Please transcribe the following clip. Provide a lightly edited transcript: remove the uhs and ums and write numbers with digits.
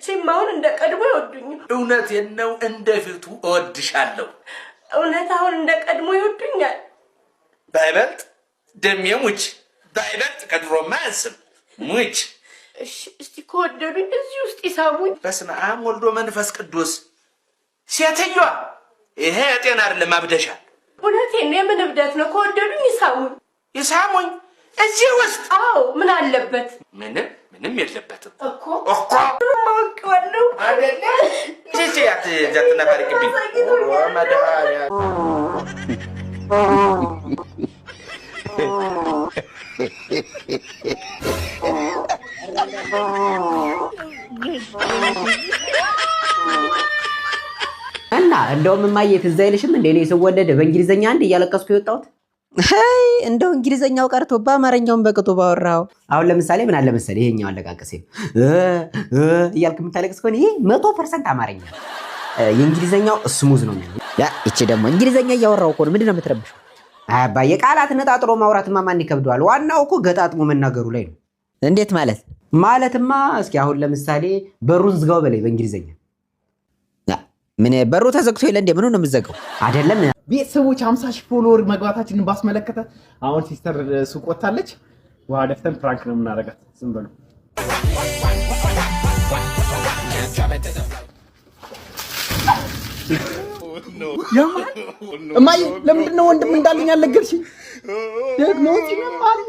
እቺም አሁን እንደ ቀድሞ ይወዱኝ እውነቴን ነው እንደፊቱ እወድሻለሁ እውነት አሁን እንደ ቀድሞ ይወዱኛል ባይበልጥ ደምየሙች ባይበልጥ ከድሮማ ያንስም ሙች እሺ እስቲ ከወደዱኝ እዚህ ውስጥ ይሳሙኝ በስመ አብ ወልዶ መንፈስ ቅዱስ ሴትየዋ ይሄ ጤና አይደለም አብደሻል እውነቴን የምን እብደት ነው ከወደዱኝ ይሳሙኝ እዚህ ውስጥ አዎ ምን አለበት ምንም የለበትም እኮ ማውቀዋለሁ አይደለ ጂጂያት ጃትነፈርቅብኝ መድኃኒያ እና እንደውም ማየት እዛ ይልሽም እንደ እኔ ስወለድ በእንግሊዘኛ አንድ እያለቀስኩ የወጣሁት አይ እንደው እንግሊዘኛው ቀርቶ በአማርኛውም በቅጡ ባወራው አሁን ለምሳሌ ምን አለ መሰለህ ይሄኛው አለቃቀሴ እያልክ የምታለቅስ ከሆነ ይሄ 100% አማርኛ የእንግሊዘኛው ስሙዝ ነው ማለት ያ እቺ ደግሞ እንግሊዘኛ እያወራው እኮ ምንድነው የምትረብሽው አባዬ ቃላት ነጣጥሮ ማውራትማ ማን ይከብደዋል ዋናው እኮ ገጣጥሞ መናገሩ ላይ ነው እንዴት ማለትማ እስኪ አሁን ለምሳሌ በሩን ዝጋው በላይ በእንግሊዘኛ ምን በሩ ተዘግቶ ይለ እንደ ምኑ ነው የምዘጋው አይደለም ቤተሰቦች 50,000 ፎሎወር መግባታችንን ባስመለከተ አሁን ሲስተር ሱቅ ወጣለች ውሃ ደፍተን ፕራንክ ነው የምናረጋት ዝም በሉ እማዬ ለምንድን ነው ወንድም እንዳለኝ አልነገርሽኝ ደግሞ ሲነማል